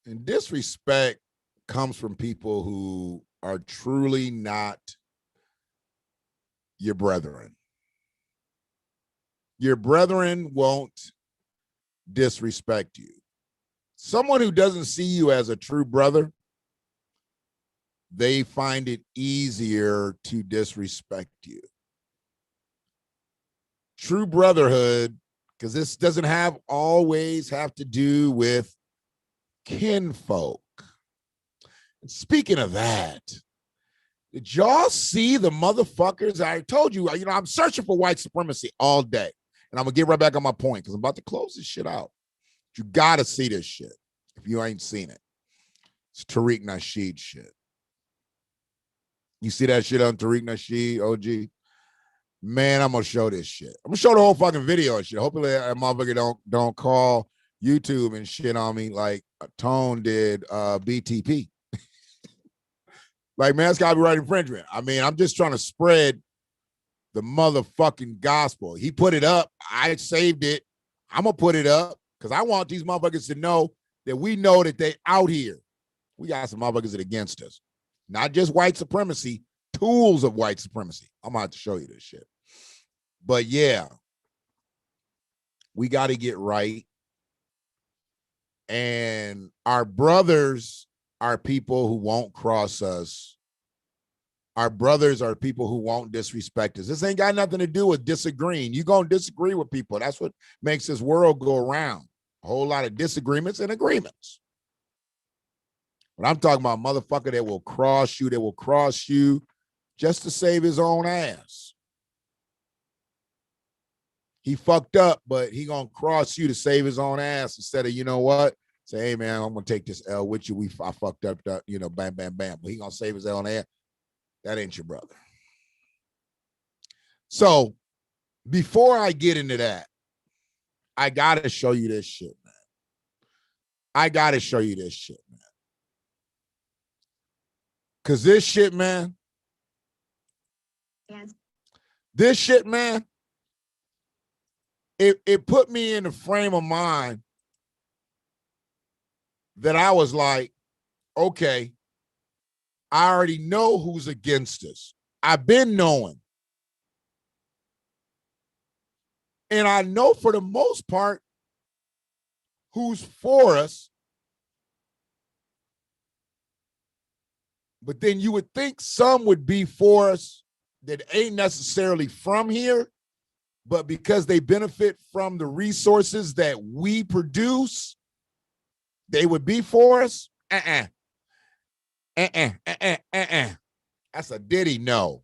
And disrespect comes from people who are truly not your brethren. Your brethren won't disrespect you. Someone who doesn't see you as a true brother, they find it easier to disrespect you. True brotherhood, because this doesn't always have to do with kinfolk. And speaking of that, did y'all see the motherfuckers? I told you, I'm searching for white supremacy all day. And I'm going to get right back on my point because I'm about to close this shit out. You got to see this shit if you ain't seen it. It's Tariq Nasheed shit. You see that shit on Tariq Nasheed, OG? Man, I'm going to show this shit. I'm going to show the whole fucking video and shit. Hopefully that motherfucker don't call YouTube and shit on me like Tone did BTP. Like, man, that's copyright infringement. I mean, I'm just trying to spread the motherfucking gospel. He put it up. I saved it. I'm going to put it up because I want these motherfuckers to know that we know that they out here. We got some motherfuckers that are against us. Not just white supremacy, tools of white supremacy. I'm going to have to show you this shit. But yeah, we got to get right. And our brothers are people who won't cross us. Our brothers are people who won't disrespect us. This ain't got nothing to do with disagreeing. You're going to disagree with people. That's what makes this world go around. A whole lot of disagreements and agreements. But I'm talking about a motherfucker that will cross you just to save his own ass. He fucked up, but he gonna cross you to save his own ass instead of, you know what? Say, hey man, I'm gonna take this L with you. I fucked up, bam, bam, bam. But he gonna save his own ass. That ain't your brother. So before I get into that, I gotta show you this shit, man. Cause this shit, man. This shit, man. It put me in a frame of mind that I was like, okay, I already know who's against us. I've been knowing. And I know for the most part who's for us. But then you would think some would be for us that ain't necessarily from here, but because they benefit from the resources that we produce, they would be for us. That's a Diddy no.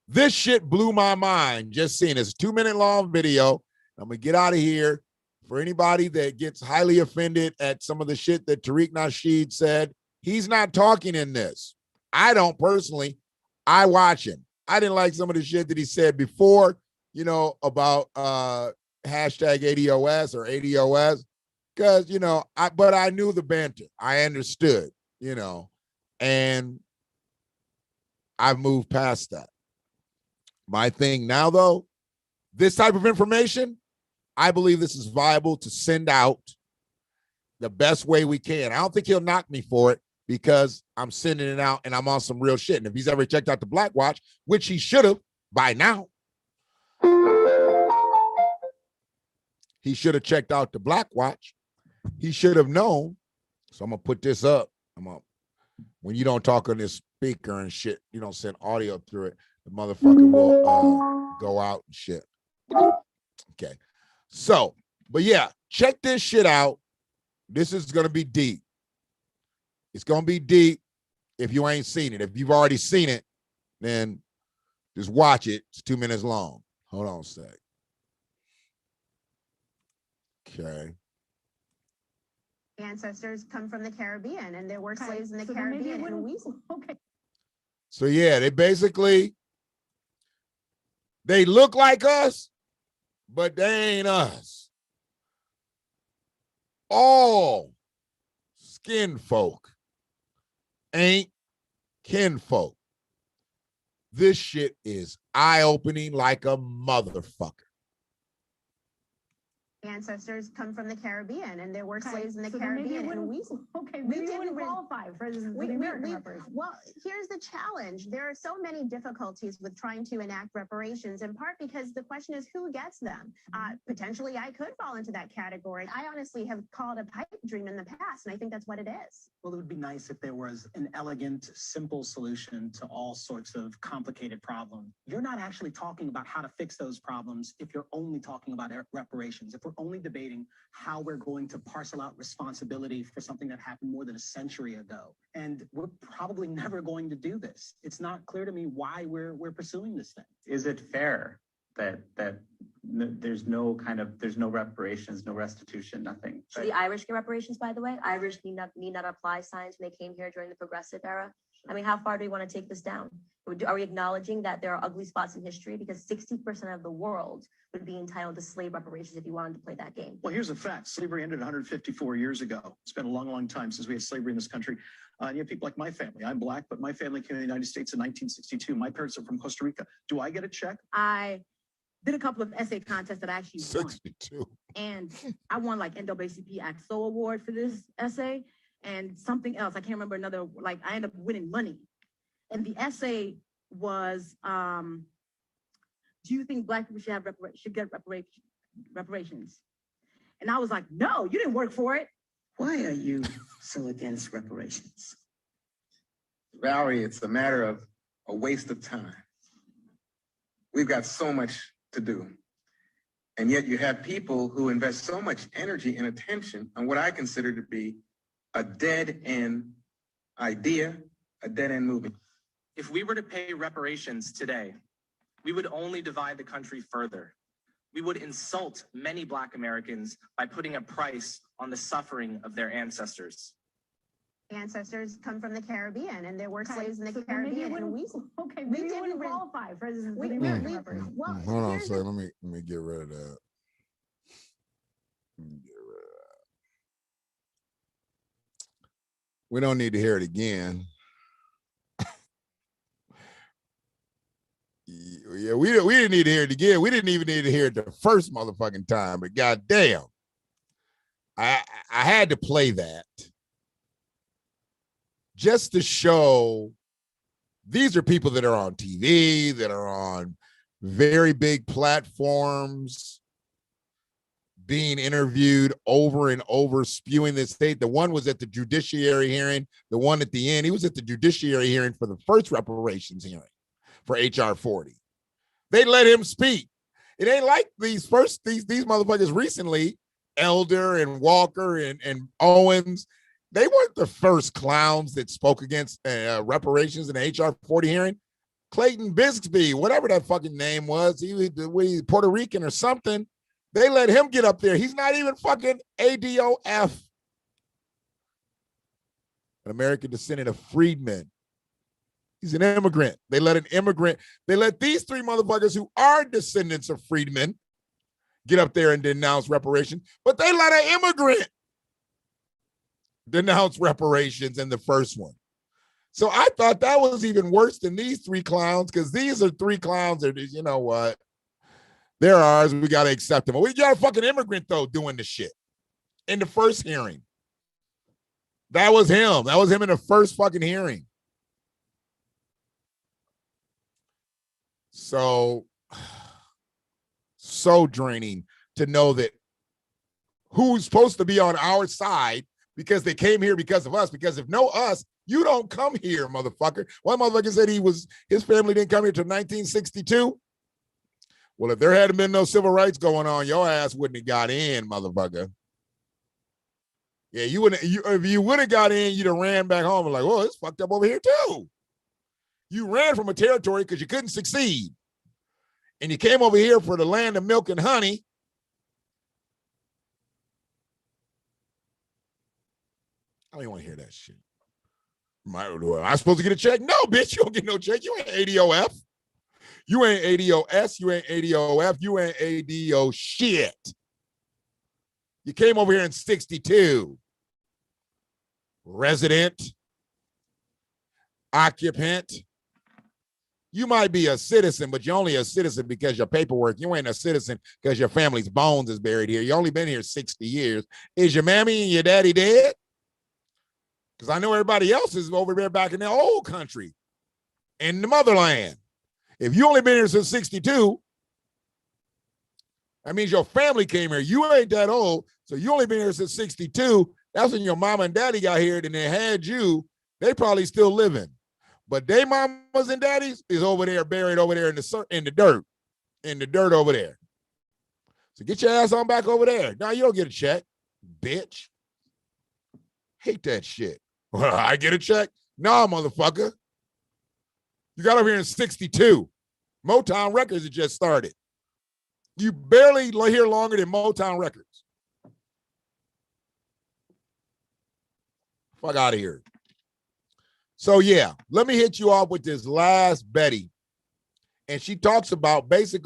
This shit blew my mind just seeing this 2-minute long video. I'm gonna get out of here. For anybody that gets highly offended at some of the shit that Tariq Nasheed said, he's not talking in this. I don't personally. I watch him. I didn't like some of the shit that he said before, about hashtag ADOS or ADOS, because, but I knew the banter. I understood, and I've moved past that. My thing now, though, this type of information, I believe this is viable to send out the best way we can. I don't think he'll knock me for it because I'm sending it out and I'm on some real shit. And if he's ever checked out the BlackWatch, which he should have by now, he should have checked out the BlackWatch. He should have known. So I'm going to put this up. When you don't talk on this speaker and shit, you don't send audio through it, the motherfucker will go out and shit. Okay. So, but yeah, check this shit out. This is going to be deep. It's going to be deep if you ain't seen it. If you've already seen it, then just watch it. It's 2 minutes long. Hold on a sec. Okay. Ancestors come from the Caribbean and there were slaves in the Caribbean. And we, okay. So yeah, they look like us, but they ain't us. All skin folk ain't kinfolk. This shit is eye-opening like a motherfucker. ancestors come from the Caribbean, and there were slaves in the Caribbean, and we didn't qualify for the American reparations. Well, here's the challenge. There are so many difficulties with trying to enact reparations, in part because the question is who gets them. Potentially, I could fall into that category. I honestly have called a pipe dream in the past, and I think that's what it is. Well, it would be nice if there was an elegant, simple solution to all sorts of complicated problems. You're not actually talking about how to fix those problems if you're only talking about reparations. If we're only debating how we're going to parcel out responsibility for something that happened more than a century ago. And we're probably never going to do this. It's not clear to me why we're pursuing this thing. Is it fair that there's no reparations, no restitution, nothing? Should the Irish get reparations, by the way? Irish need not apply signs when they came here during the progressive era. I mean, how far do we want to take this down? Are we acknowledging that there are ugly spots in history? Because 60% of the world would be entitled to slave reparations if you wanted to play that game. Well, here's a fact. Slavery ended 154 years ago. It's been a long, long time since we had slavery in this country. You have people like my family. I'm Black, but my family came to the United States in 1962. My parents are from Costa Rica. Do I get a check? I did a couple of essay contests that I actually won. 62. And I won like NAACP AXO award for this essay and something else. I can't remember another, like I ended up winning money. And the essay was, do you think Black people should get reparations? And I was like, no, you didn't work for it. Why are you so against reparations? Valerie, it's a matter of a waste of time. We've got so much to do. And yet you have people who invest so much energy and attention on what I consider to be a dead-end idea, a dead-end movement. If we were to pay reparations today, we would only divide the country further. We would insult many Black Americans by putting a price on the suffering of their ancestors. Ancestors come from the Caribbean, and there were slaves in the Caribbean, and we didn't qualify for the American reparations. Well, hold on a second. Let me get rid of that. We don't need to hear it again. Yeah, we didn't need to hear it again. We didn't even need to hear it the first motherfucking time, but goddamn, I had to play that just to show these are people that are on TV, that are on very big platforms, being interviewed over and over, spewing this state. The one was at the judiciary hearing. The one at the end, he was at the judiciary hearing for the first reparations hearing for HR 40. They let him speak. It ain't like these motherfuckers recently, Elder and Walker and Owens. They weren't the first clowns that spoke against reparations in the HR 40 hearing. Clayton Bigsby, whatever that fucking name was, he was Puerto Rican or something. They let him get up there. He's not even fucking ADOF. An American descendant of freedmen. He's an immigrant. They let an immigrant, they let these three motherfuckers who are descendants of freedmen get up there and denounce reparations, but they let an immigrant denounce reparations in the first one. So I thought that was even worse than these three clowns, because these are three clowns that, you know what? They're ours. We got to accept them. But we got a fucking immigrant, though, doing the shit in the first hearing. That was him. That was him in the first fucking hearing. So draining to know that who's supposed to be on our side because they came here because of us, because if no us, you don't come here, motherfucker. One motherfucker said his family didn't come here till 1962. Well, if there hadn't been no civil rights going on, your ass wouldn't have got in, motherfucker. Yeah, if you would have got in, you'd have ran back home and like, well, it's fucked up over here too. You ran from a territory because you couldn't succeed. And you came over here for the land of milk and honey. I don't even want to hear that shit. Am I supposed to get a check? No, bitch, you don't get no check. You ain't ADOF. You ain't ADOS. You ain't ADOF. You ain't ADO shit. You came over here in 62. Resident. Occupant. You might be a citizen, but you're only a citizen because your paperwork. You ain't a citizen because your family's bones is buried here. You only been here 60 years. Is your mammy and your daddy dead? Because I know everybody else is over there back in their old country, in the motherland. If you only been here since 62, that means your family came here. You ain't that old, so you only been here since 62. That's when your mama and daddy got here and they had you. They probably still living. But they mamas and daddies is over there, buried over there in the dirt over there. So get your ass on back over there. Now you don't get a check, bitch. Hate that shit. I get a check? Nah, motherfucker. You got over here in 62. Motown Records had just started. You barely here longer than Motown Records. Fuck out of here. So yeah, let me hit you off with this last Betty. And she talks about basically